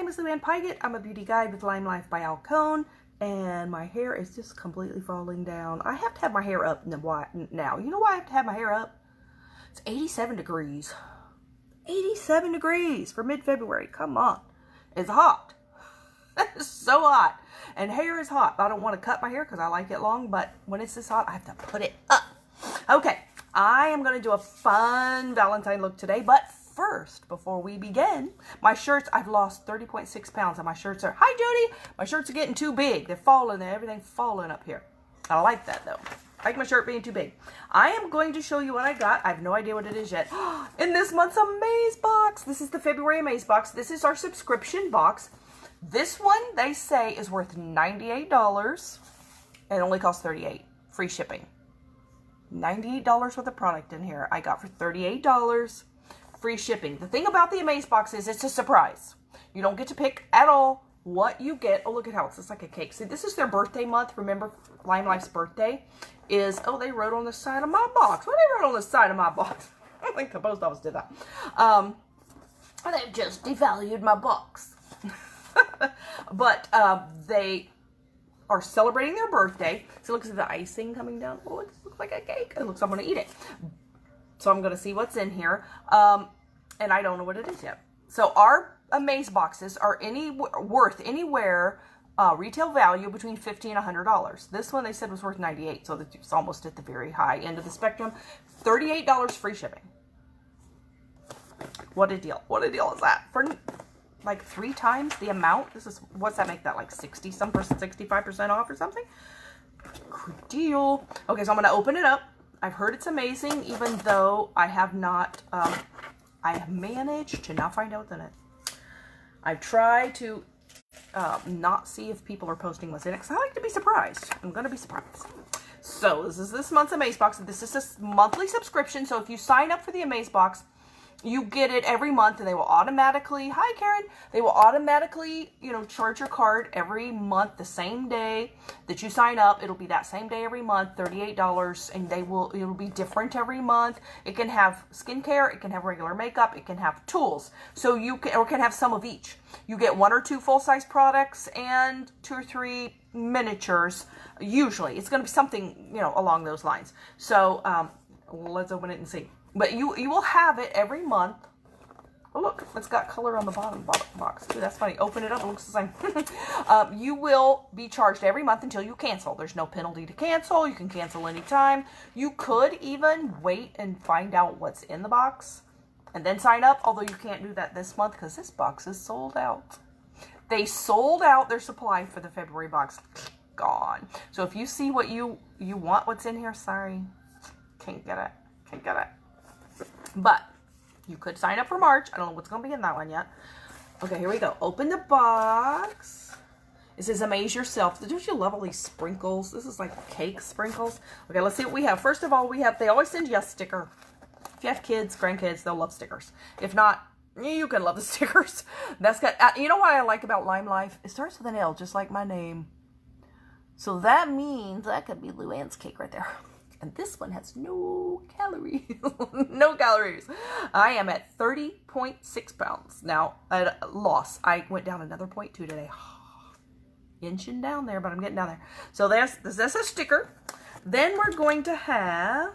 name is Luann Pygott. I'm a beauty guide with Lime Life by Al Cone, and my hair is just completely falling down. I have to have my hair up now. You know why I have to have my hair up? It's 87 degrees. 87 degrees for mid-February. Come on. It's hot. It's so hot. And hair is hot. I don't want to cut my hair because I like it long, but when it's this hot, I have to put it up. Okay, I am going to do a fun Valentine look today, but first, before we begin, my shirts, I've lost 30.6 pounds, and my shirts are, hi Judy, my shirts are getting too big. They're falling, everything's falling up here. I like that though. I like my shirt being too big. I am going to show you what I got. I have no idea what it is yet. In this month's Amaze box. This is the February Amaze box. This is our subscription box. This one, they say, is worth $98 and only costs $38. Free shipping. $98 worth of product in here. I got for $38. Free shipping. The thing about the Amaze box is it's a surprise. You don't get to pick at all what you get. Oh, look at how it's just like a cake. See, this is their birthday month. Remember, Lime Life's birthday is, oh, they wrote on the side of my box. What they wrote on the side of my box? I don't think the post office did that. They've just devalued my box. But they are celebrating their birthday. So look at the icing coming down. Oh, it looks like a cake. It looks like I'm going to eat it. So I'm going to see what's in here. And I don't know what it is yet. So our Amaze boxes are worth anywhere retail value between $50 and $100. This one they said was worth $98, so it's almost at the very high end of the spectrum. $38 free shipping. What a deal. What a deal is that? For like 3 times the amount. This is, what's that make that, like 65% off or something? Good deal. Okay, so I'm going to open it up. I've heard it's amazing, even though I have not, I have managed to not find out what's in it. I've tried to not see if people are posting what's in it, because I like to be surprised. I'm going to be surprised. So this is this month's Amaze box. This is a monthly subscription, so if you sign up for the Amaze box, you get it every month, and they will automatically, hi Karen, they will automatically, you know, charge your card every month the same day that you sign up. It'll be that same day every month, $38, and it'll be different every month. It can have skincare, it can have regular makeup, it can have tools. So you can, or can have some of each. You get 1 or 2 full-size products and 2 or 3 miniatures. Usually, it's going to be something, you know, along those lines. So let's open it and see. But you will have it every month. Oh, look, it's got color on the bottom box. Ooh, that's funny. Open it up, it looks the same. You will be charged every month until you cancel. There's no penalty to cancel. You can cancel anytime. You could even wait and find out what's in the box and then sign up, although you can't do that this month because this box is sold out. They sold out their supply for the February box. Gone. So if you see what you want, what's in here, sorry, can't get it. Can't get it. But you could sign up for March. I don't know what's going to be in that one yet. Okay, here we go. Open the box. It says Amaze Yourself. Don't you love all these sprinkles? This is like cake sprinkles. Okay, let's see what we have. First of all, they always send you a sticker. If you have kids, grandkids, they'll love stickers. If not, you can love the stickers. That's got, you know what I like about Lime Life? It starts with an L, just like my name. So that means that could be Luann's cake right there. And this one has no calories. No calories. I am at 30.6 pounds. Now, at a loss. I went down another 0.2 today. Inching down there, but I'm getting down there. So that's a sticker. Then we're going to have,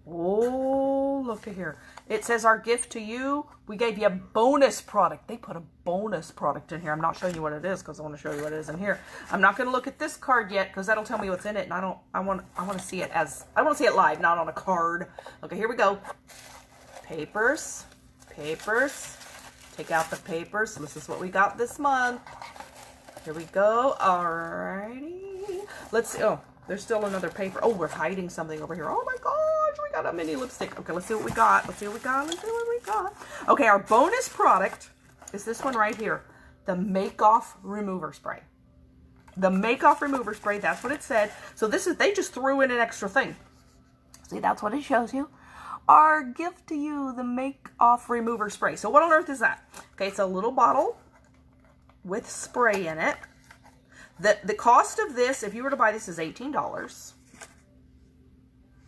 oh, look at here. It says our gift to you. We gave you a bonus product. They put a bonus product in here. I'm not showing you what it is because I want to show you what it is in here. I'm not going to look at this card yet because that'll tell me what's in it, and I want to see it live, not on a card. Okay, here we go. Papers. Take out the papers. This is what we got this month. Here we go. Alrighty. Let's see. Oh, there's still another paper. Oh, we're hiding something over here. Oh my gosh, we got a mini lipstick. Okay, let's see what we got. Let's see what we got. Okay, our bonus product is this one right here. The Make-Off Remover Spray. The Make-Off Remover Spray, that's what it said. So this is, they just threw in an extra thing. See, that's what it shows you. Our gift to you, the Make-Off Remover Spray. So what on earth is that? Okay, it's a little bottle with spray in it. The cost of this, if you were to buy this, is $18.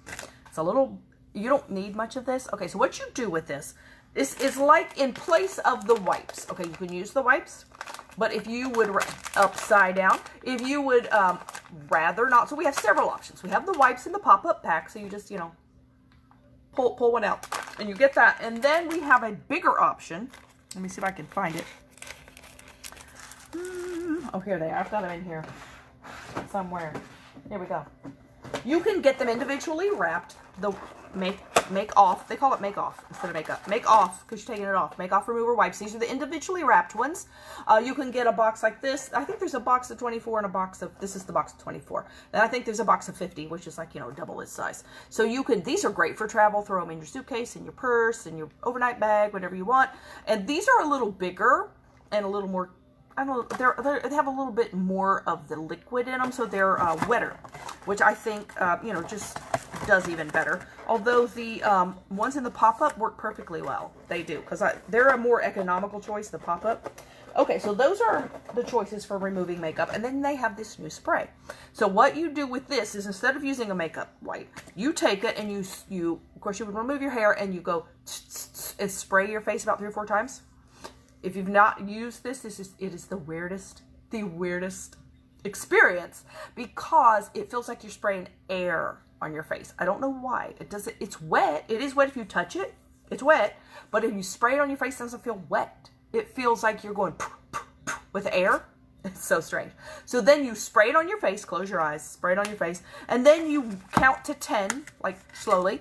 It's a little, you don't need much of this. Okay, so what you do with this is like in place of the wipes. Okay, you can use the wipes. But if you would, upside down, if you would rather not, so we have several options. We have the wipes in the pop-up pack, so you just, you know, pull one out and you get that. And then we have a bigger option. Let me see if I can find it. Oh, here they are. I've got them in here somewhere. Here we go. You can get them individually wrapped. The make off. They call it make off instead of makeup. Make off because you're taking it off. Make off remover wipes. These are the individually wrapped ones. You can get a box like this. I think there's a box of 24 and a box of, this is the box of 24. And I think there's a box of 50, which is like, you know, double its size. So you can, these are great for travel. Throw them in your suitcase, in your purse, in your overnight bag, whatever you want. And these are a little bigger and a little more, I don't know, they have a little bit more of the liquid in them, so they're wetter, which I think, you know, just does even better. Although the ones in the pop-up work perfectly well. They do, because they're a more economical choice, the pop-up. Okay, so those are the choices for removing makeup, and then they have this new spray. So what you do with this is, instead of using a makeup wipe, you take it and you of course, you would remove your hair and you go and spray your face about 3 or 4 times. If you've not used this, it is the weirdest experience, because it feels like you're spraying air on your face. I don't know why. It's wet. It is wet if you touch it. It's wet. But if you spray it on your face, it doesn't feel wet. It feels like you're going with air. It's so strange. So then you spray it on your face, close your eyes, spray it on your face, and then you count to 10, like slowly,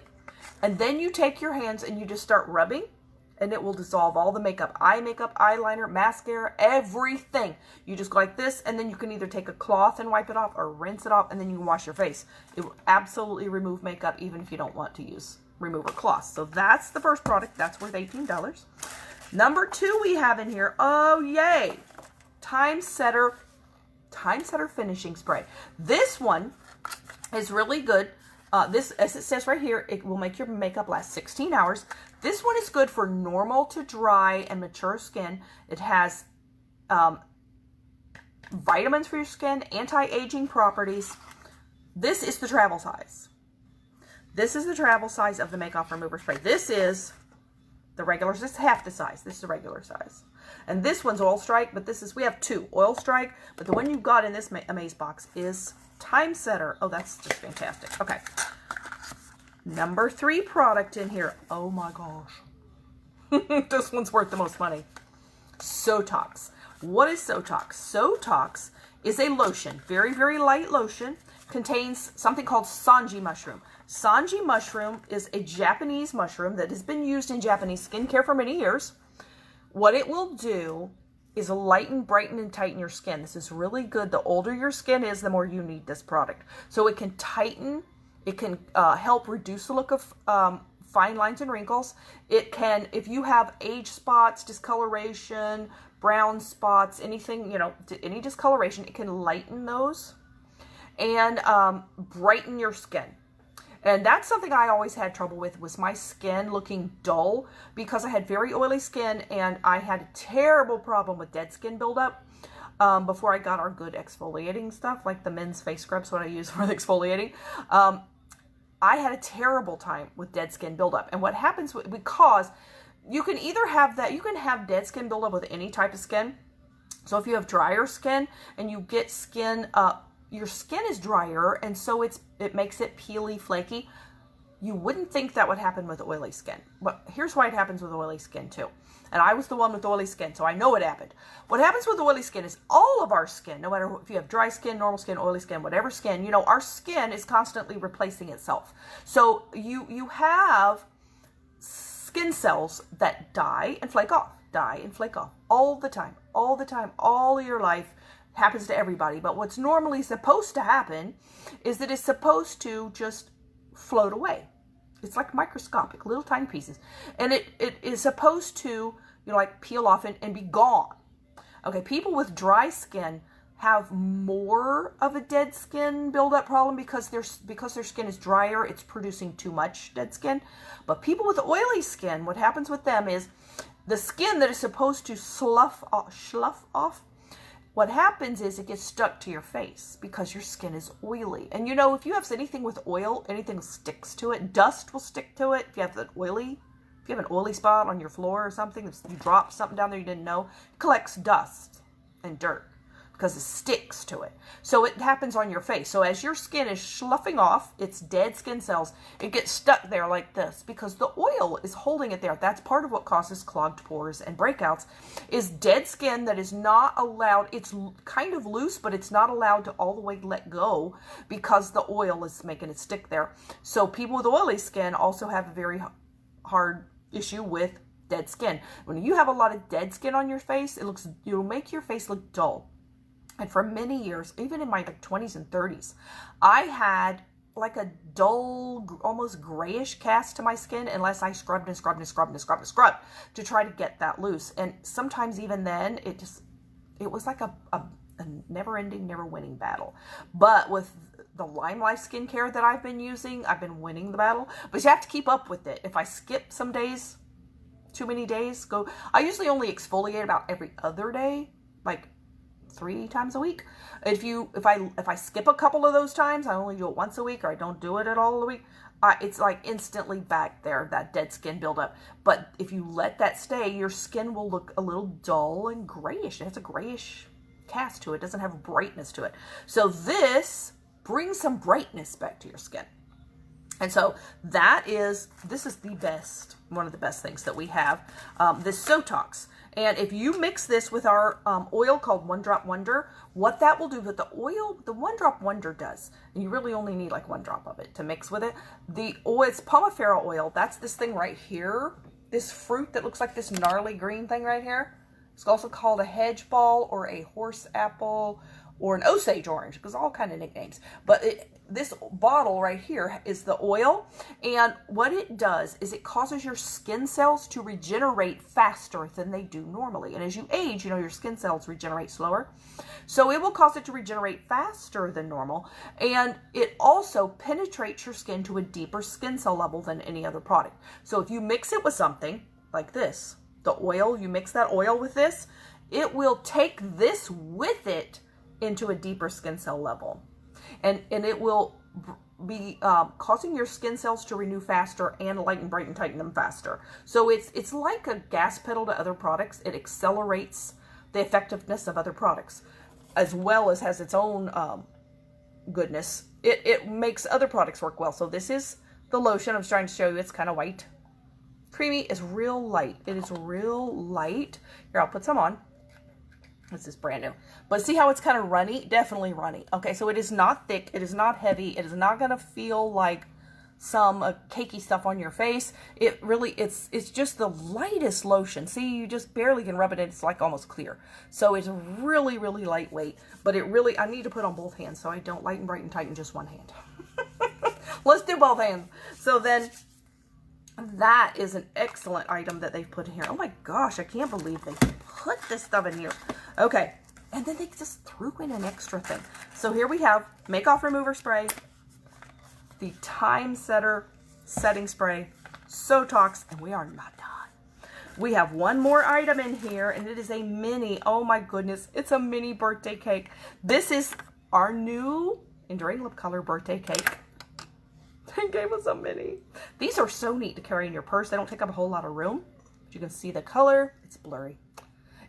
and then you take your hands and you just start rubbing, and it will dissolve all the makeup, eye makeup, eyeliner, mascara, everything. You just go like this, and then you can either take a cloth and wipe it off or rinse it off, and then you can wash your face. It will absolutely remove makeup even if you don't want to use remover cloths. So that's the first product. That's worth $18. Number 2 we have in here, oh yay, Time Setter Finishing Spray. This one is really good. This, as it says right here, it will make your makeup last 16 hours. This one is good for normal to dry and mature skin. It has vitamins for your skin, anti-aging properties. This is the travel size. This is the travel size of the Make-Off Remover Spray. This is the regular, this is half the size. This is the regular size. And this one's Oil Strike, but we have 2. Oil Strike, but the one you've got in this Amaze box is Time Setter. Oh, that's just fantastic. Okay. Number 3 product in here. Oh my gosh. This one's worth the most money. Sotox. What is Sotox? Sotox is a lotion. Very, very light lotion. Contains something called Sanji mushroom. Sanji mushroom is a Japanese mushroom that has been used in Japanese skincare for many years. What it will do is lighten, brighten, and tighten your skin. This is really good. The older your skin is, the more you need this product. So it can tighten, it can help reduce the look of fine lines and wrinkles. It can, if you have age spots, discoloration, brown spots, anything, you know, any discoloration, it can lighten those and brighten your skin. And that's something I always had trouble with, was my skin looking dull, because I had very oily skin and I had a terrible problem with dead skin buildup before I got our good exfoliating stuff, like the men's face scrubs, what I use for the exfoliating. I had a terrible time with dead skin buildup. And what happens, because you can either have that, you can have dead skin buildup with any type of skin. So if you have drier skin and you get skin your skin is drier, and so it makes it peely, flaky. You wouldn't think that would happen with oily skin. But here's why it happens with oily skin too. And I was the one with oily skin, so I know it happened. What happens with oily skin is all of our skin, no matter if you have dry skin, normal skin, oily skin, whatever skin, you know, our skin is constantly replacing itself. So you have skin cells that die and flake off all the time, all your life. Happens to everybody, but what's normally supposed to happen is that it's supposed to just float away. It's like microscopic, little tiny pieces. And it is supposed to, you know, like peel off and be gone. Okay, people with dry skin have more of a dead skin buildup problem because their skin is drier, it's producing too much dead skin. But people with oily skin, what happens with them is the skin that is supposed to slough off, what happens is it gets stuck to your face because your skin is oily. And you know, if you have anything with oil, anything sticks to it. Dust will stick to it. If you have an oily spot on your floor or something, if you drop something down there you didn't know, it collects dust. and dirt because it sticks to it. So it happens on your face. So as your skin is sloughing off its dead skin cells, it gets stuck there like this because the oil is holding it there. That's part of what causes clogged pores and breakouts, is dead skin that is not allowed. It's kind of loose, but it's not allowed to all the way let go because the oil is making it stick there. So people with oily skin also have a very hard issue with dead skin. When you have a lot of dead skin on your face, it'll make your face look dull. And for many years, even in my like 20s and 30s, I had like a dull, almost grayish cast to my skin unless I scrubbed and scrubbed and scrubbed and scrubbed and scrubbed to try to get that loose. And sometimes even then, it was like a never-ending, never-winning battle. But with the Lime Life skincare that I've been using, I've been winning the battle. But you have to keep up with it. If I skip some days, too many days, I usually only exfoliate about every other day, like 3 times a week. If I skip a couple of those times, I only do it once a week, or I don't do it at all a week, it's like instantly back there, that dead skin buildup. But if you let that stay, your skin will look a little dull and grayish. It has a grayish cast to it. It doesn't have a brightness to it. So this brings some brightness back to your skin. And so this is the best, one of the best things that we have, this Sotox. And if you mix this with our oil called One Drop Wonder, what that will do with the oil, the One Drop Wonder does, and you really only need like 1 drop of it to mix with it. The oil, it's Pomifera oil. That's this thing right here, this fruit that looks like this gnarly green thing right here. It's also called a hedge ball or a horse apple or an Osage orange, because all kind of nicknames. But this bottle right here is the oil, and what it does is it causes your skin cells to regenerate faster than they do normally. And as you age, your skin cells regenerate slower. So it will cause it to regenerate faster than normal, and it also penetrates your skin to a deeper skin cell level than any other product. So if you mix it with something like this, the oil, you mix that oil with this, it will take this with it into a deeper skin cell level. And it will be causing your skin cells to renew faster and lighten, brighten, tighten them faster. So it's like a gas pedal to other products. It accelerates the effectiveness of other products, as well as has its own goodness. It makes other products work well. So this is the lotion. I'm trying to show you. It's kind of white. Creamy is real light. It is real light. Here, I'll put some on. This is brand new. But see how it's kind of runny? Definitely runny. Okay, so it is not thick. It is not heavy. It is not going to feel like some cakey stuff on your face. It really, it's just the lightest lotion. See, you just barely can rub it in. It's like almost clear. So it's really, really lightweight. But it really, I need to put on both hands so I don't lighten, brighten, tighten just one hand. Let's do both hands. So then, that is an excellent item that they've put in here. Oh my gosh, I can't believe they put this stuff in here. Okay, and then they just threw in an extra thing. So here we have Make Off Remover Spray, the Time Setter Setting Spray, Sotox, and we are not done. We have one more item in here, and it is a mini. Oh my goodness, it's a mini birthday cake. This is our new Enduring Lip Color birthday cake. They gave us a mini. These are so neat to carry in your purse. They don't take up a whole lot of room. But you can see the color. It's blurry.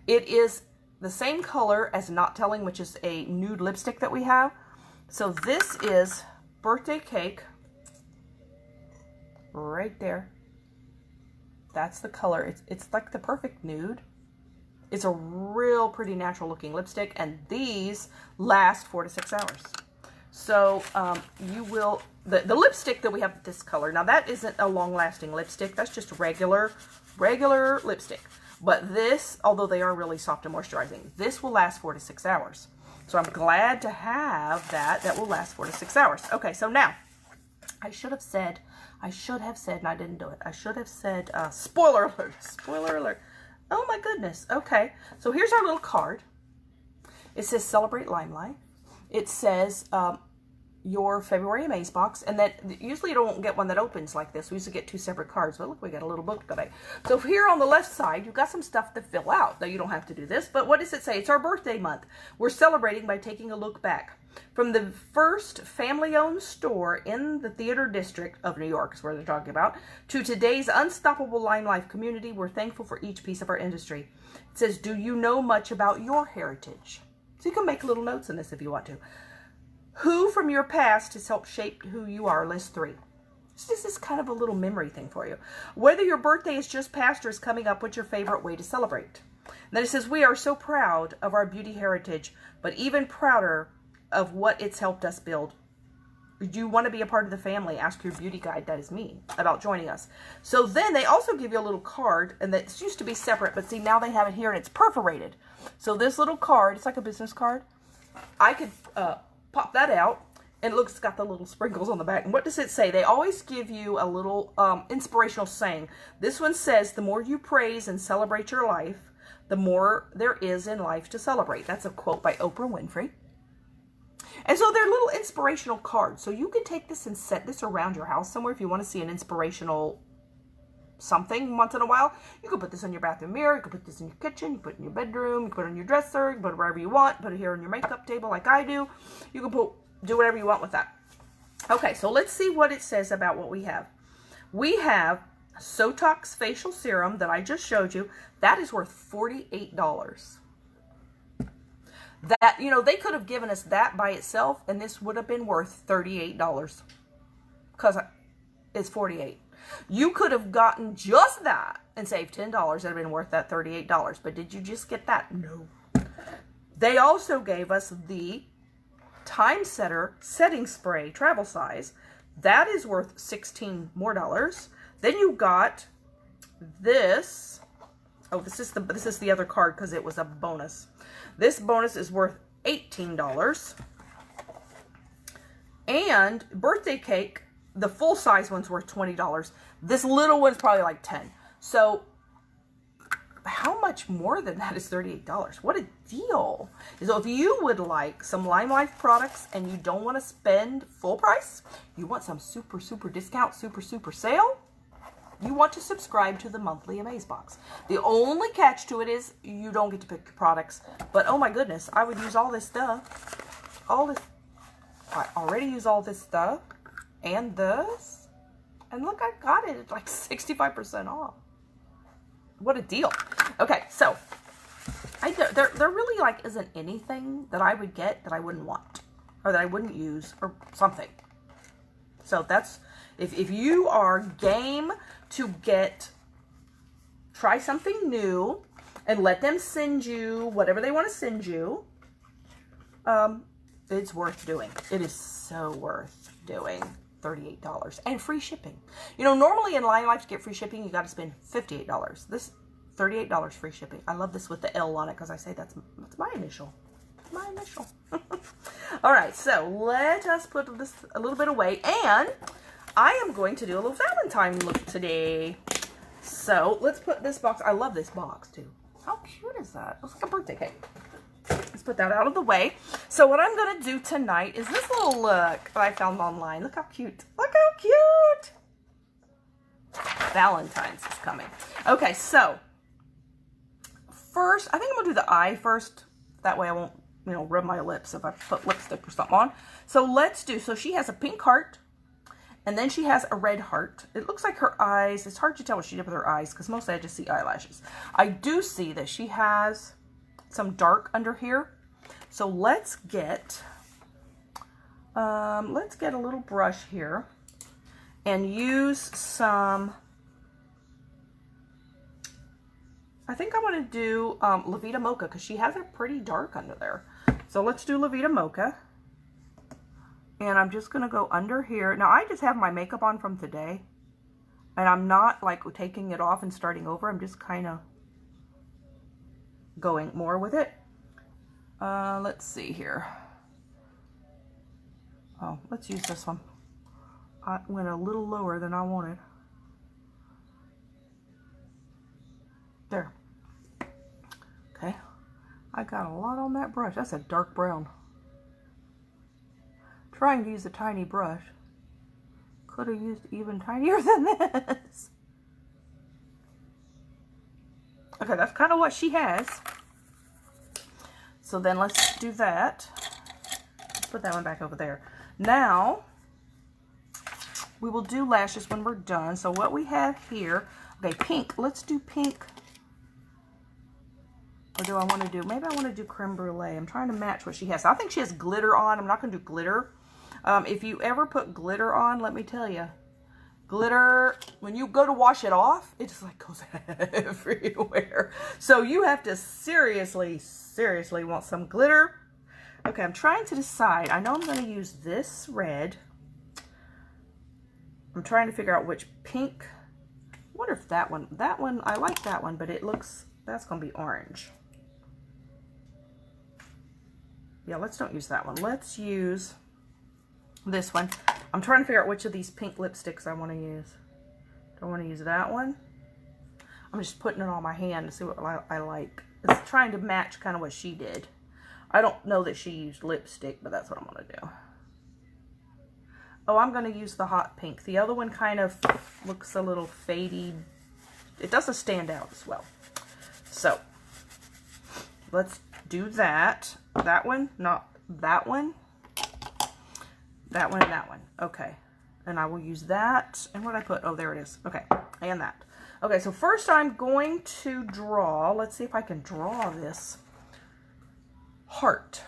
It is the same color as Not Telling, which is a nude lipstick that we have. So this is birthday cake. Right there. That's the color. It's like the perfect nude. It's a real pretty natural looking lipstick. And these last 4 to 6 hours. So you will, the lipstick that we have this color, now that isn't a long-lasting lipstick. That's just regular lipstick. But this, although they are really soft and moisturizing, this will last 4 to 6 hours. So I'm glad to have that will last 4 to 6 hours. Okay, so now, I should have said, and I didn't do it. I should have said, spoiler alert. Oh my goodness. Okay, so here's our little card. It says Celebrate Limelight. It says, your February Amaze box, and that usually you don't get one that opens like this. We usually get 2 separate cards, but look, we got a little book today. So here on the left side, you've got some stuff to fill out. Now, you don't have to do this, but what does it say? It's our birthday month. We're celebrating by taking a look back. From the first family-owned store in the theater district of New York, is where they're talking about, to today's unstoppable Lime Life community, we're thankful for each piece of our industry. It says, do you know much about your heritage? So you can make little notes in this if you want to. Who from your past has helped shape who you are? List 3. This is kind of a little memory thing for you. Whether your birthday is just past or is coming up, what's your favorite way to celebrate? And then it says, we are so proud of our beauty heritage, but even prouder of what it's helped us build. Do you want to be a part of the family? Ask your beauty guide, that is me, about joining us. So then they also give you a little card, and that used to be separate, but see, now they have it here and it's perforated. So this little card, it's like a business card. I could pop that out, and it looks, it's got the little sprinkles on the back. And what does it say? They always give you a little inspirational saying. This one says, the more you praise and celebrate your life, the more there is in life to celebrate. That's a quote by Oprah Winfrey. And so they're little inspirational cards. So you can take this and set this around your house somewhere if you want to see an inspirational something once in a while. You can put this on your bathroom mirror. You can put this in your kitchen. You can put it in your bedroom. You can put it on your dresser. You can put it wherever you want. Put it here on your makeup table like I do. You can do whatever you want with that. Okay, so let's see what it says about what we have. We have Sotox facial serum that I just showed you. That is worth $48. That, you know, they could have given us that by itself, and this would have been worth $38 because it's $48. You could have gotten just that and saved $10. That would have been worth that $38. But did you just get that? No. They also gave us the Time Setter setting spray, travel size. That is worth $16 more. Then you got this. Oh, this is the other card because it was a bonus. This bonus is worth $18. And birthday cake, the full size one's worth $20. This little one's probably like $10. So how much more than that is $38? What a deal. So if you would like some Lime Life products and you don't want to spend full price, you want some super, super discount, super, super sale, you want to subscribe to the monthly Amaze box. The only catch to it is you don't get to pick your products. But oh my goodness, I would use all this stuff. I already use all this stuff and this. And look, I got it at like 65% off. What a deal. Okay, so there really like isn't anything that I would get that I wouldn't want or that I wouldn't use or something. So that's, if you are game to try something new and let them send you whatever they want to send you, it's worth doing. It is so worth doing. $38 and free shipping. You know, normally in Lime Life to get free shipping, you got to spend $58. This $38 free shipping. I love this with the L on it because I say that's my initial. My initial. All right, so let us put this a little bit away, and I am going to do a little Valentine look today. So let's put this box. I love this box too. How cute is that? It looks like a birthday cake. Let's put that out of the way. So what I'm going to do tonight is this little look that I found online. Look how cute. Look how cute. Valentine's is coming. Okay, so first, I think I'm going to do the eye first. That way I won't, you know, rub my lips if I put lipstick or something on. So so she has a pink heart. And then she has a red heart. It looks like her eyes. It's hard to tell what she did with her eyes because mostly I just see eyelashes. I do see that she has some dark under here. So let's get a little brush here and use some, I think I want to do La Vida Mocha because she has it pretty dark under there. So let's do La Vida Mocha. And I'm just going to go under here. Now, I just have my makeup on from today. And I'm not, like, taking it off and starting over. I'm just kind of going more with it. Let's see here. Oh, let's use this one. I went a little lower than I wanted. There. Okay. I got a lot on that brush. That's a dark brown. trying to use a tiny brush. Could have used even tinier than this. Okay, that's kind of what she has. So then let's do that. Let's put that one back over there. Now, we will do lashes when we're done. So what we have here, okay, pink. Let's do pink. Or do I want to do, maybe I want to do creme brulee. I'm trying to match what she has. I think she has glitter on. I'm not going to do glitter. If you ever put glitter on, let me tell you, glitter, when you go to wash it off, it just like goes everywhere. So you have to seriously want some glitter. Okay, I'm trying to decide. I know I'm going to use this red. I'm trying to figure out which pink. I wonder if that one, I like that one, but it looks, that's going to be orange. Yeah, let's don't use that one. Let's use this one. I'm trying to figure out which of these pink lipsticks I want to use. Do I want to use that one? I'm just putting it on my hand to see what I like. It's trying to match kind of what she did. I don't know that she used lipstick, but that's what I'm going to do. Oh, I'm going to use the hot pink. The other one kind of looks a little fadey. It doesn't stand out as well. So, let's do that. That one, not that one. That one and that one. Okay. And I will use that. And what did I put? Oh, there it is. Okay. And that. Okay, so first I'm going to draw. Let's see if I can draw this heart.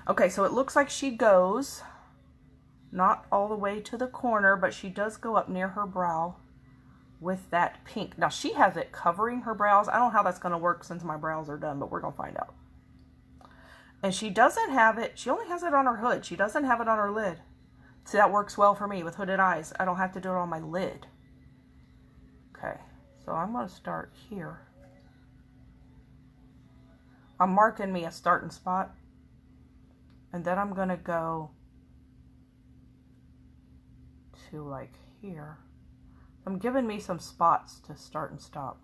Okay, so it looks like she goes not all the way to the corner, but she does go up near her brow with that pink. Now, she has it covering her brows. I don't know how that's going to work since my brows are done, but we're going to find out. And she doesn't have it. She only has it on her hood. She doesn't have it on her lid. See, that works well for me with hooded eyes. I don't have to do it on my lid. Okay, so I'm going to start here. I'm marking me a starting spot. And then I'm going to go to like here. I'm giving me some spots to start and stop.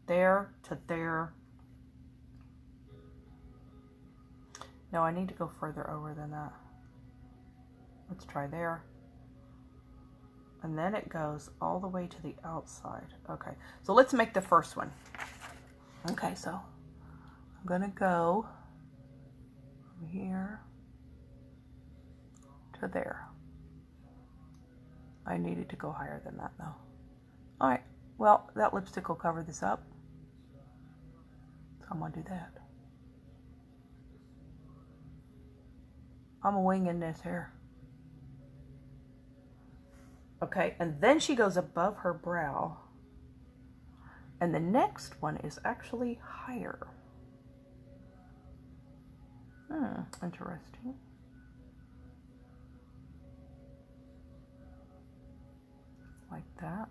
There to there. No, I need to go further over than that. Let's try there. And then it goes all the way to the outside. Okay, so let's make the first one. Okay, so I'm gonna go from here to there. I needed to go higher than that though. All right, well, that lipstick will cover this up. So I'm gonna do that. I'm winging this here. Okay, and then she goes above her brow. And the next one is actually higher. Interesting. Like that.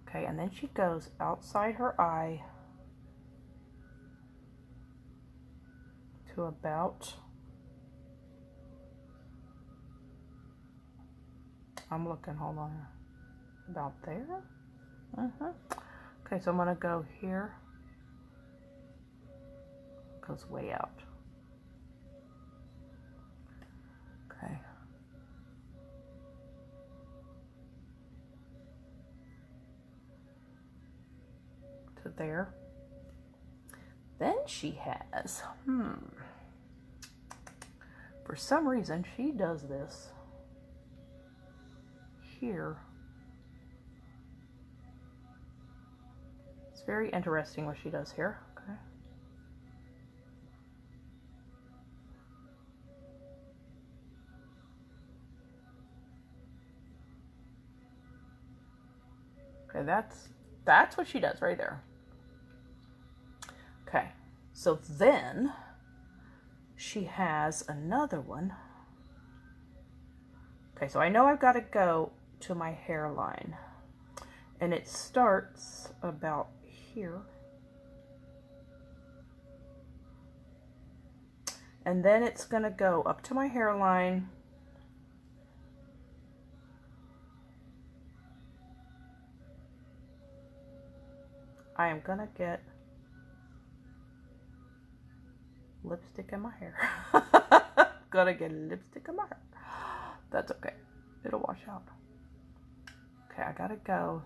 Okay, and then she goes outside her eye to about, I'm looking, hold on, about there. Okay, so I'm gonna go here. Goes way out. Okay. To there. Then she has, for some reason she does this here. It's very interesting what she does here. Okay. Okay, that's what she does right there. Okay, so then she has another one. Okay, so I know I've got to go to my hairline, and it starts about here, and then it's going to go up to my hairline, I am going to get lipstick in my hair. gonna get lipstick on my hair. That's okay. It'll wash out. Okay, I gotta go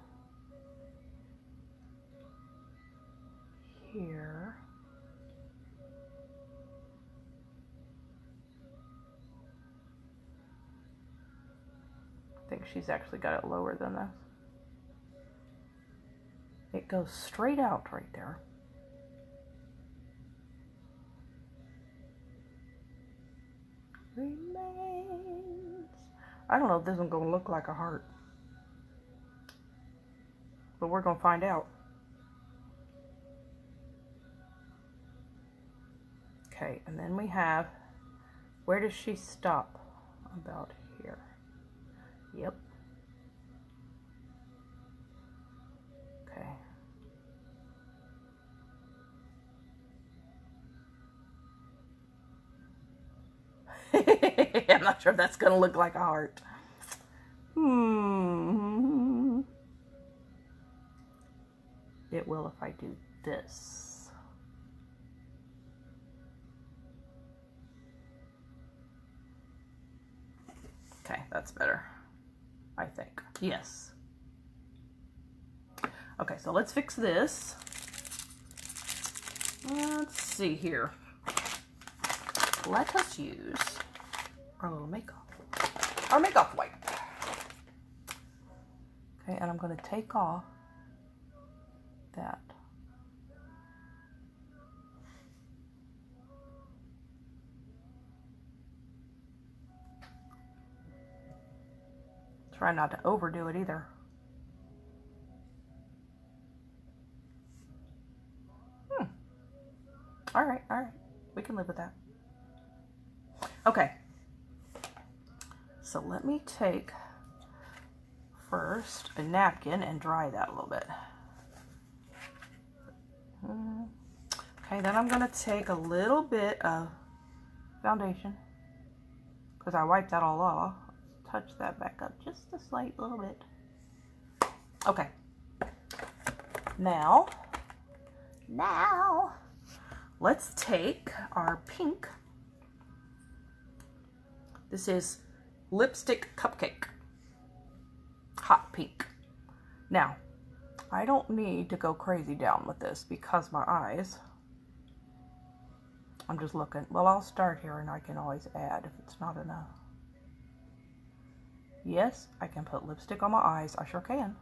here. I think she's actually got it lower than this. It goes straight out right there. Remains. I don't know if this one's gonna look like a heart, but we're gonna find out. Okay, and then we have, where does she stop? About here. Yep. Okay. I'm not sure if that's gonna look like a heart. It will if I do this. Okay, that's better, I think. Yes. Okay, so let's fix this. Let's see here. Let us use our little our makeup wipe. Okay, and I'm going to take off that. Try not to overdo it either. All right, we can live with that. Okay, so let me take first a napkin and dry that a little bit. Okay, then I'm gonna take a little bit of foundation because I wiped that all off. Touch that back up just a slight little bit. Okay, now let's take our pink. This is Lipstick Cupcake. Hot pink. Now, I don't need to go crazy down with this because my eyes, I'm just looking. Well, I'll start here and I can always add if it's not enough. Yes, I can put lipstick on my eyes. I sure can.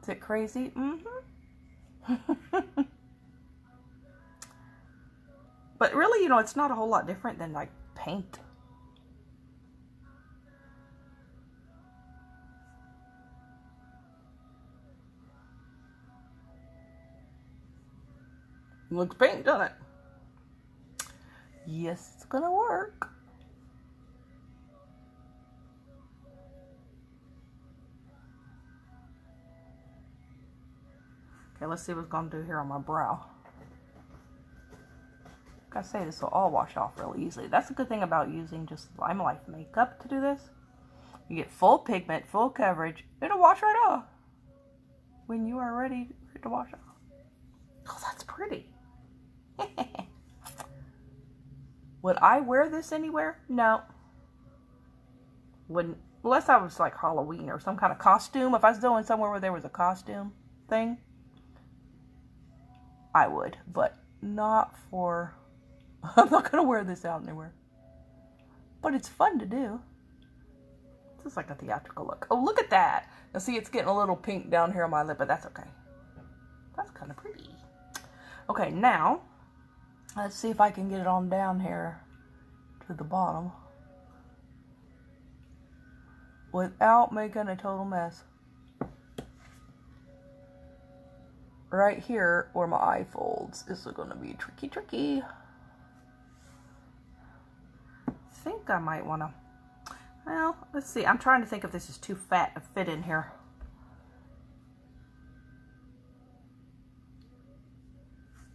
Is it crazy? But really, you know, it's not a whole lot different than like paint. Looks pink, doesn't it? Yes, it's gonna work. Okay, let's see what's gonna do here on my brow. Like I say, this will all wash off really easily. That's a good thing about using just Lime Life makeup to do this. You get full pigment, full coverage. It'll wash right off when you are ready for it to wash off. Oh, that's pretty. Would I wear this anywhere? No. Wouldn't. Unless I was like Halloween or some kind of costume. If I was going somewhere where there was a costume thing, I would. But not for... I'm not going to wear this out anywhere. But it's fun to do. It's just like a theatrical look. Oh, look at that. Now see, it's getting a little pink down here on my lip, but that's okay. That's kind of pretty. Okay, now, let's see if I can get it on down here to the bottom without making a total mess. Right here where my eye folds, this is going to be tricky. I think I might want to, well, let's see. I'm trying to think if this is too fat to fit in here.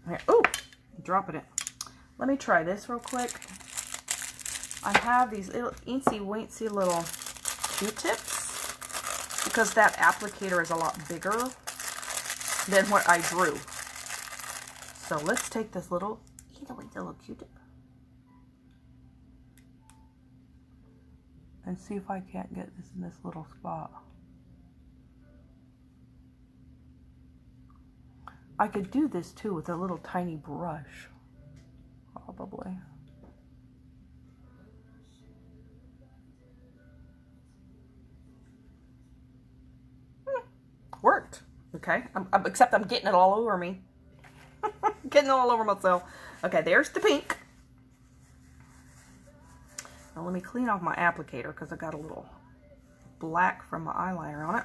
Here. Ooh, dropping it. Let me try this real quick. I have these little eensy-weensy little Q-tips because that applicator is a lot bigger than what I drew. So let's take this little Q-tip. and see if I can't get this in this little spot. I could do this too with a little tiny brush, probably. Worked. Okay, except I'm getting it all over me. Getting it all over myself. Okay, there's the pink. Now let me clean off my applicator because I got a little black from my eyeliner on it.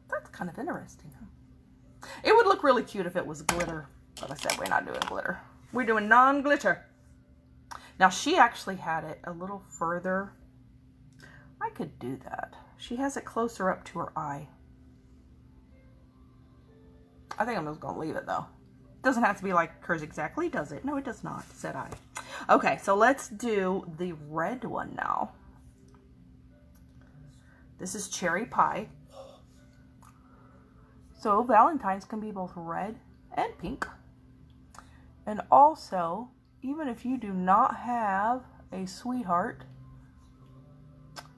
That's kind of interesting. It would look really cute if it was glitter. But I said we're not doing glitter. We're doing non-glitter. Now she actually had it a little further. I could do that. She has it closer up to her eye. I think I'm just going to leave it though. Doesn't have to be like hers exactly, does it? No, it does not, said I. Okay, so let's do the red one now. This is cherry pie. So Valentine's can be both red and pink. And also, even if you do not have a sweetheart,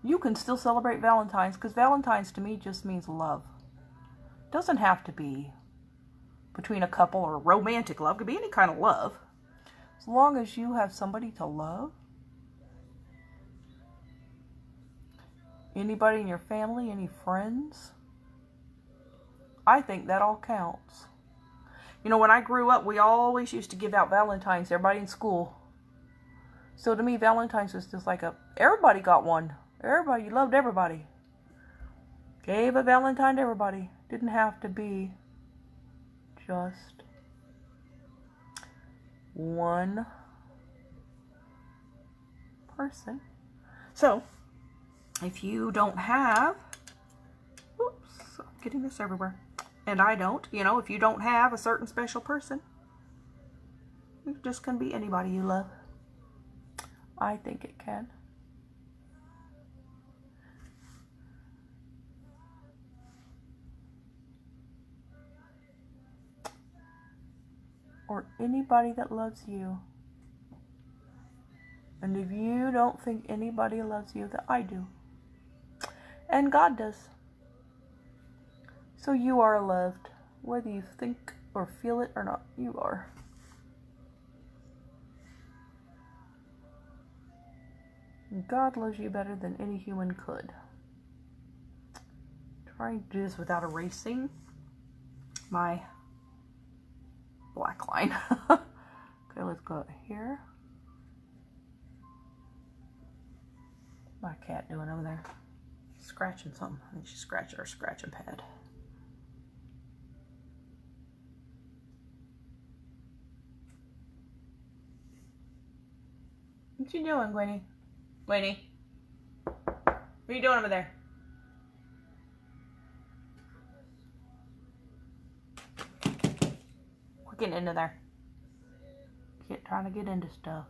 you can still celebrate Valentine's, because Valentine's to me just means love. Doesn't have to be between a couple or romantic love. It could be any kind of love. As long as you have somebody to love. Anybody in your family, any friends. I think that all counts. You know, when I grew up, we always used to give out Valentines to everybody in school. So to me, Valentine's was just like everybody got one. Everybody, you loved everybody. Gave a Valentine to everybody. Didn't have to be just one person. So, if you don't have, oops, I'm getting this everywhere. And I don't, you know, if you don't have a certain special person, it just can be anybody you love. I think it can. Or anybody that loves you. And if you don't think anybody loves you, that I do. And God does. So you are loved, whether you think or feel it or not, you are. And God loves you better than any human could. Trying to do this without erasing my black line. Okay, let's go here. My cat doing over there? Scratching something. I think she's scratching her scratching pad. What you doing, Gwenny? Gwenny? What are you doing over there? We're getting into there. Trying to get into stuff.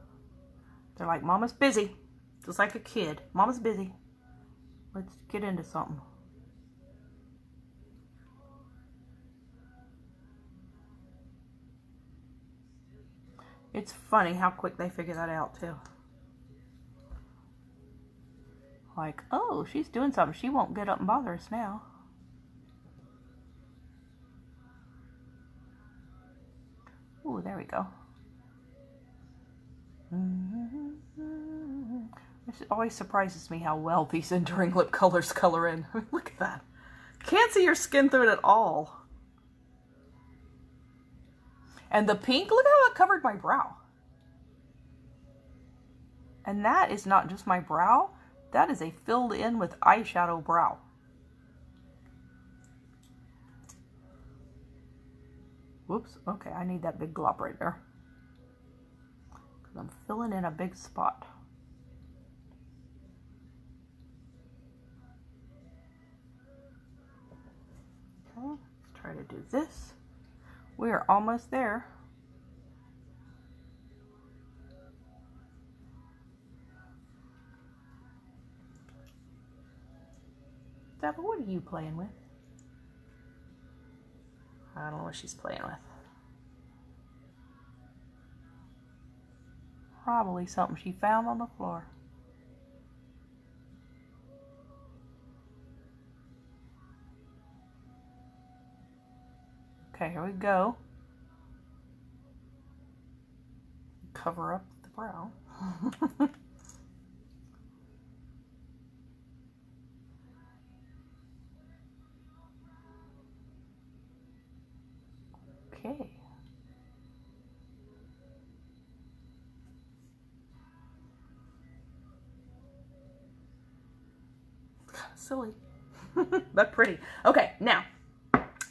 They're like, Mama's busy. Just like a kid. Mama's busy. Let's get into something. It's funny how quick they figure that out, too. Like, oh, she's doing something. She won't get up and bother us now. Ooh, there we go. It always surprises me how well these enduring lip colors color in. I mean, look at that. Can't see your skin through it at all. And the pink, look how it covered my brow. And that is not just my brow. That is a filled in with eyeshadow brow. Whoops. Okay, I need that big glop right there. Because I'm filling in a big spot. Okay, let's try to do this. We are almost there. Steph, what are you playing with? I don't know what she's playing with. Probably something she found on the floor. Okay, here we go. Cover up the brow. Okay. Kind of silly, but pretty. Okay, now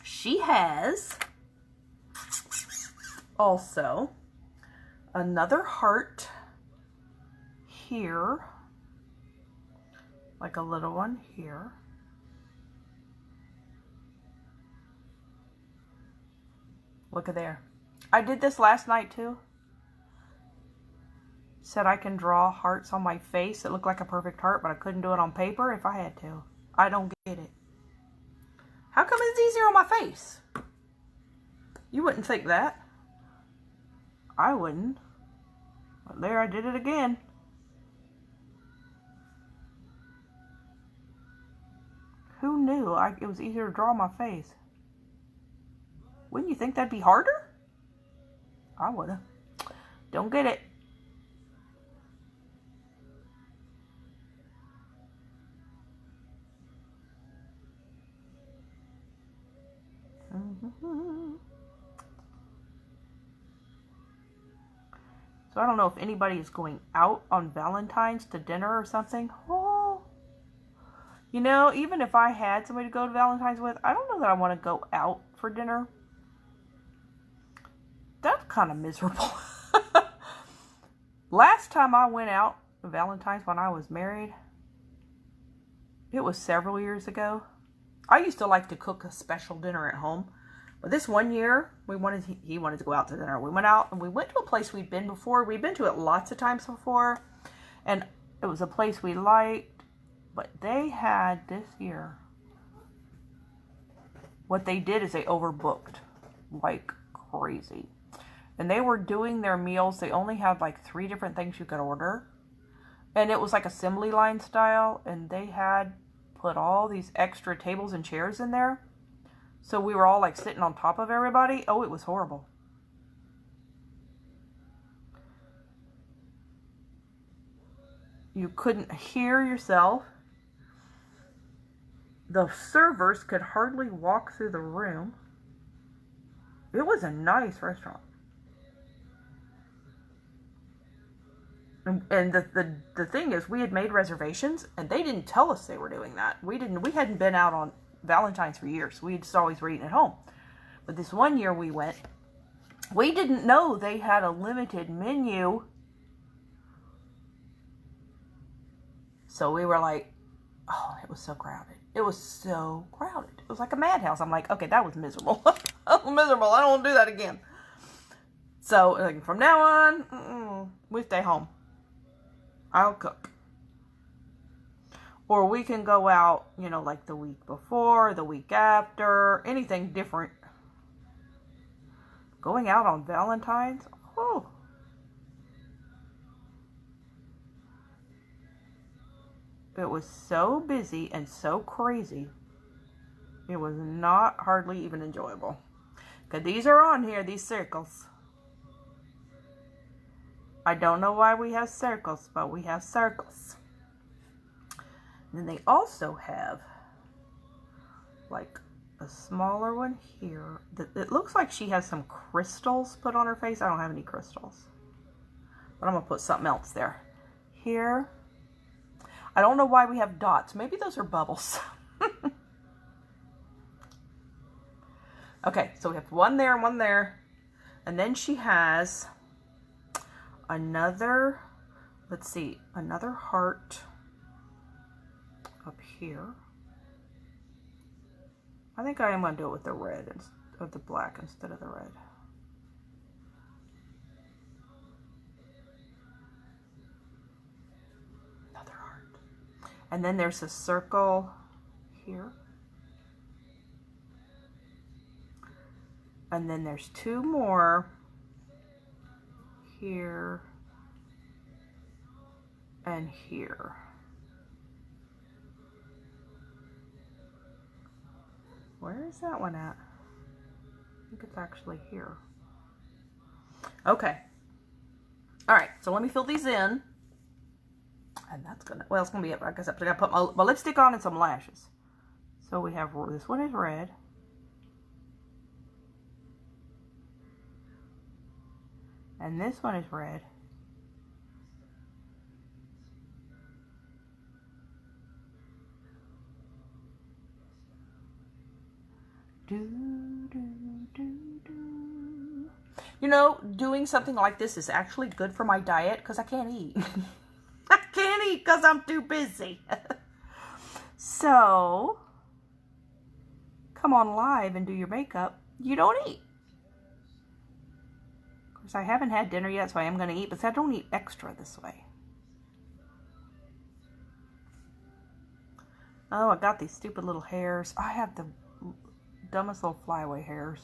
she has also another heart here, like a little one here. Look at there. I did this last night too. Said I can draw hearts on my face that look like a perfect heart, but I couldn't do it on paper if I had to. I don't get it. How come it's easier on my face? You wouldn't think that. I wouldn't. But there, I did it again. Who knew it was easier to draw on my face? Wouldn't you think that'd be harder? I would've. Don't get it. So I don't know if anybody is going out on Valentine's to dinner or something. Oh, you know, even if I had somebody to go to Valentine's with, I don't know that I want to go out for dinner. That's kind of miserable. Last time I went out to Valentine's when I was married, it was several years ago. I used to like to cook a special dinner at home. But this one year, he wanted to go out to dinner. We went out and we went to a place we'd been before. We'd been to it lots of times before. And it was a place we liked. But they had this year, what they did is they overbooked like crazy. And they were doing their meals. They only had like 3 different things you could order. And it was like assembly line style. And they had put all these extra tables and chairs in there. So we were all like sitting on top of everybody. Oh, it was horrible. You couldn't hear yourself. The servers could hardly walk through the room. It was a nice restaurant. And the thing is, we had made reservations and they didn't tell us they were doing that. We hadn't been out on Valentine's for years. We just always were eating at home. But this one year we went, we didn't know they had a limited menu. So we were like, oh, it was so crowded. It was so crowded. It was like a madhouse. I'm like, okay, that was miserable. That was miserable. I don't want to do that again. So like, from now on, we stay home. I'll cook. Or we can go out, you know, like the week before, the week after, anything different. Going out on Valentine's? Oh. It was so busy and so crazy. It was not hardly even enjoyable. Because these are on here, these circles. I don't know why we have circles, but we have circles. And then they also have like a smaller one here. It looks like she has some crystals put on her face. I don't have any crystals. But I'm going to put something else there. Here. I don't know why we have dots. Maybe those are bubbles. Okay, so we have one there and one there. And then she has another, let's see, another heart up here. I think I am going to do it with the red, or the black instead of the red. Another heart. And then there's a circle here. And then there's 2 more here and here. Where is that one at? think it's actually here. Okay. All right, so let me fill these in. And that's gonna, well, it's gonna be it. Like I said, I gotta put my lipstick on and some lashes. So we have, this one is red. And this one is red. You know, doing something like this is actually good for my diet because I can't eat. I can't eat because I'm too busy. So, come on live and do your makeup. You don't eat. Of course, I haven't had dinner yet, so I am going to eat, but I don't eat extra this way. Oh, I got these stupid little hairs. I have the dumbest little flyaway hairs.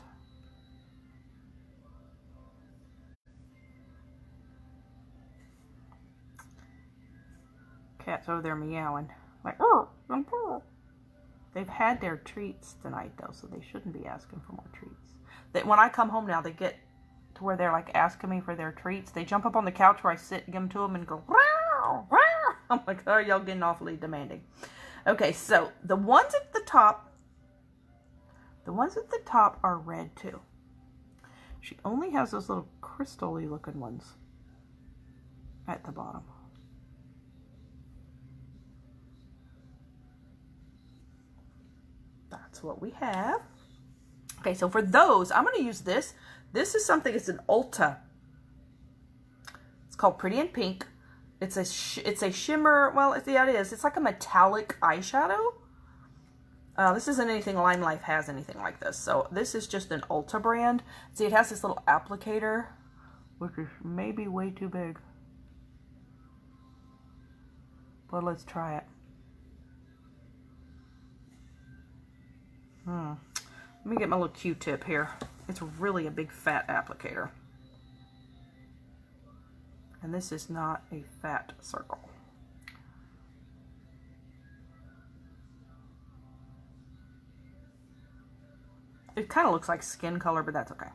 Cat's over there meowing. Like, oh. They've had their treats tonight, though, so they shouldn't be asking for more treats. When I come home now, they get to where they're, like, asking me for their treats. They jump up on the couch where I sit and give them to them and go, wow, wow. I'm like, oh, y'all getting awfully demanding. Okay, so the ones at the top are red, too. She only has those little crystal-y looking ones at the bottom. That's what we have. Okay, so for those, I'm going to use this. This is something, it's an Ulta. It's called Pretty in Pink. It's a shimmer, well, yeah, it is. It's like a metallic eyeshadow. This isn't anything Lime Life has anything like this. So this is just an Ulta brand. See, it has this little applicator, which is maybe way too big. But let's try it. Let me get my little Q-tip here. It's really a big fat applicator. And this is not a fat circle. It kind of looks like skin color, but that's okay.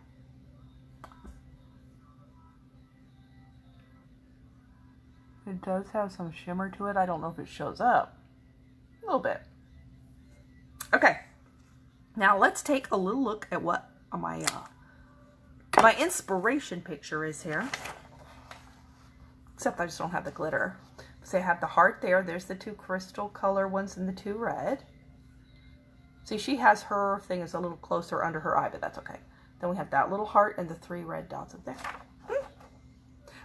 It does have some shimmer to it. I don't know if it shows up. A little bit. Okay. Now let's take a little look at what my inspiration picture is here. Except I just don't have the glitter. So I have the heart there. There's the two crystal color ones and the two red. See, she has her thing is a little closer under her eye, but that's okay. Then we have that little heart and the three red dots up there.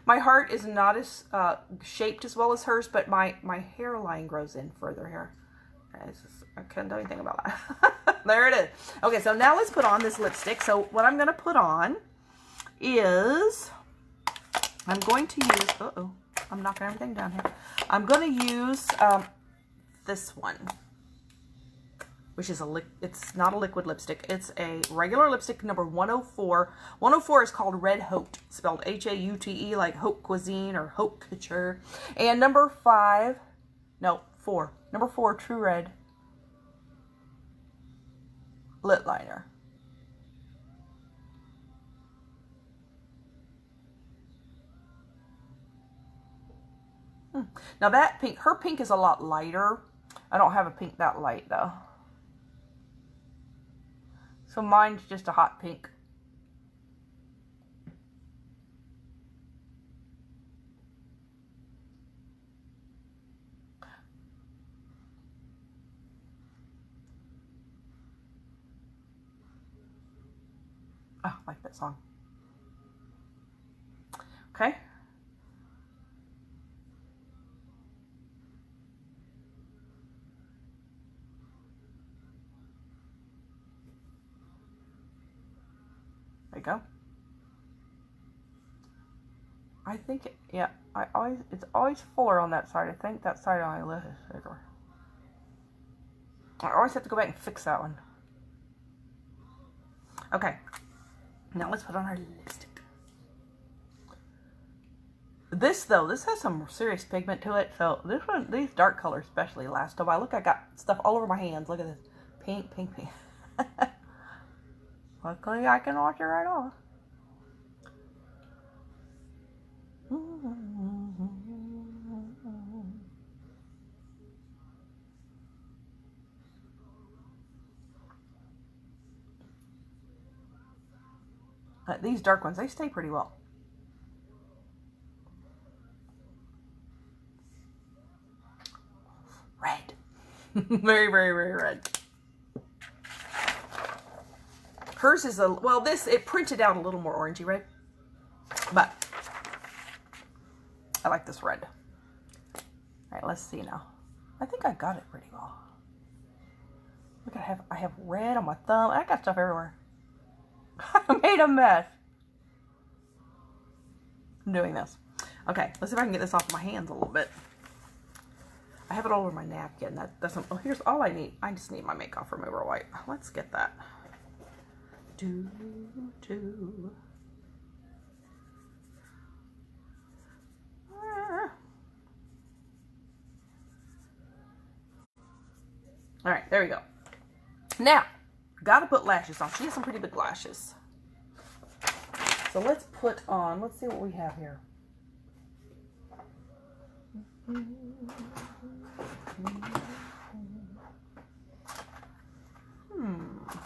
My heart is not as shaped as well as hers, but my hairline grows in further here. I couldn't do anything about that. There it is. Okay, so now let's put on this lipstick. So what I'm going to put on is, I'm going to use, uh-oh, I'm knocking everything down here. I'm going to use this one, which is it's not a liquid lipstick. It's a regular lipstick, number 104. 104 is called Red Haute, spelled H-A-U-T-E, like haute cuisine or haute couture. And number 4. Number 4, True Red lip liner. Now that pink, her pink is a lot lighter. I don't have a pink that light though. So mine's just a hot pink. Oh, I like that song. Okay. There you go. I think, yeah, it's always fuller on that side. I think that side on my lip is bigger. I always have to go back and fix that one. Okay. Now let's put on our lipstick. This though, this has some serious pigment to it. So this one, these dark colors especially last a while. Look, I got stuff all over my hands. Look at this. Pink, pink, pink. Luckily, I can wash it right off. These dark ones, they stay pretty well. Red. Very, very, very red. Hers is well, it printed out a little more orangey red, but I like this red. All right, let's see now. I think I got it pretty well. Look, I have red on my thumb. I got stuff everywhere. I made a mess. I'm doing this. Okay, let's see if I can get this off my hands a little bit. I have it all over my napkin. That doesn't. Oh, here's all I need. I just need my makeup remover wipe. Let's get that. All right, there we go. Now, gotta put lashes on. She has some pretty big lashes. So let's put on, let's see what we have here.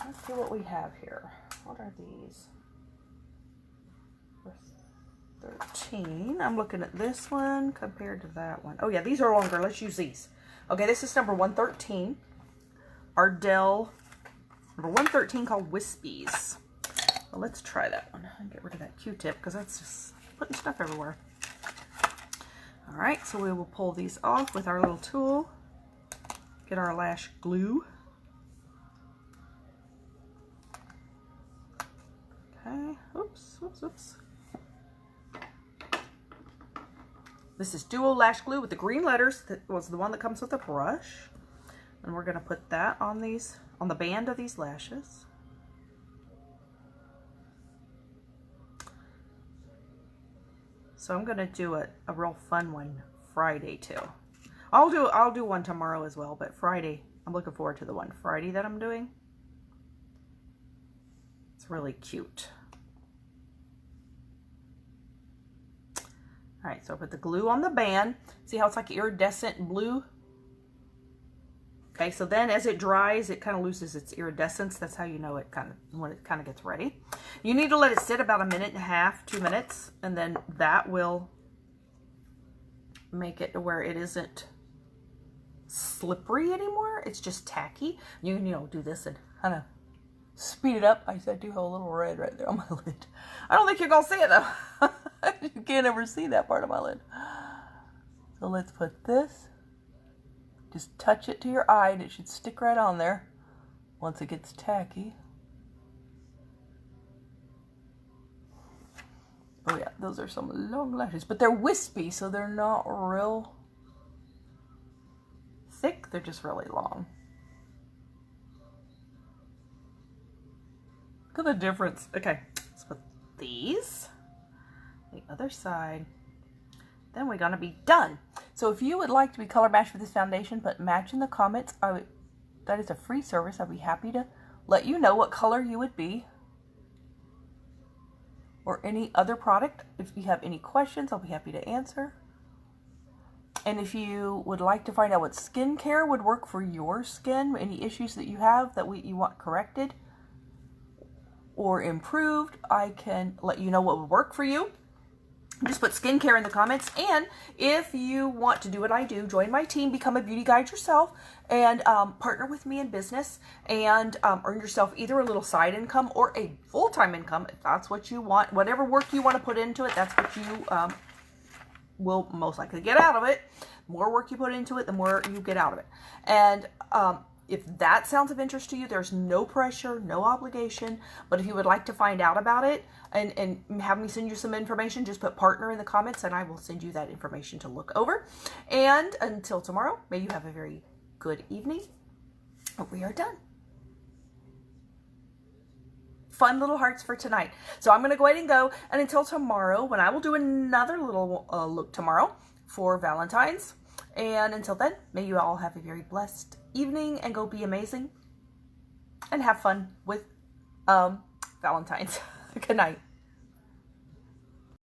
Let's see what we have here. What are these? 13. I'm looking at this one compared to that one. Oh yeah, these are longer. Let's use these. Okay, this is number 113. Ardell, number 113, called Wispies. Well, let's try that one and get rid of that Q-tip because that's just putting stuff everywhere. All right, so we will pull these off with our little tool. Get our lash glue. Okay, oops, whoops, whoops. This is duo lash glue with the green letters. That was the one that comes with a brush. And we're going to put that on these, on the band of these lashes. So I'm going to do a real fun one Friday too. I'll do one tomorrow as well, but Friday, I'm looking forward to the one Friday that I'm doing. It's really cute. All right, so I put the glue on the band. See how it's like iridescent blue? Okay, so then as it dries, it kind of loses its iridescence. That's how you know it when it kind of gets ready. You need to let it sit about 1.5 minutes, 2 minutes, and then that will make it to where it isn't slippery anymore. It's just tacky. You can, do this and kind of speed it up. I said I do have a little red right there on my lid. I don't think you're gonna see it though. You can't ever see that part of my lid. So let's put this. Just touch it to your eye and it should stick right on there once it gets tacky. Oh yeah, those are some long lashes, but they're wispy, so they're not real thick. They're just really long. Look at the difference. Okay, let's put these. The other side. Then we're gonna be done. So if you would like to be color matched with this foundation, but match in the comments, that is a free service. I'd be happy to let you know what color you would be. Or any other product. If you have any questions, I'll be happy to answer. And if you would like to find out what skincare would work for your skin, any issues that you have that you want corrected or improved, I can let you know what would work for you. Just put skincare in the comments. And if you want to do what I do, join my team, become a beauty guide yourself, and partner with me in business and earn yourself either a little side income or a full-time income, if that's what you want. Whatever work you want to put into it, that's what you will most likely get out of it. The more work you put into it, the more you get out of it. And if that sounds of interest to you, there's no pressure, no obligation. But if you would like to find out about it and have me send you some information, just put partner in the comments and I will send you that information to look over. And until tomorrow, may you have a very good evening. We are done. Fun little hearts for tonight. So I'm going to go ahead and go. And until tomorrow, when I will do another little look tomorrow for Valentine's. And until then, may you all have a very blessed evening and go be amazing and have fun with Valentine's. Good night.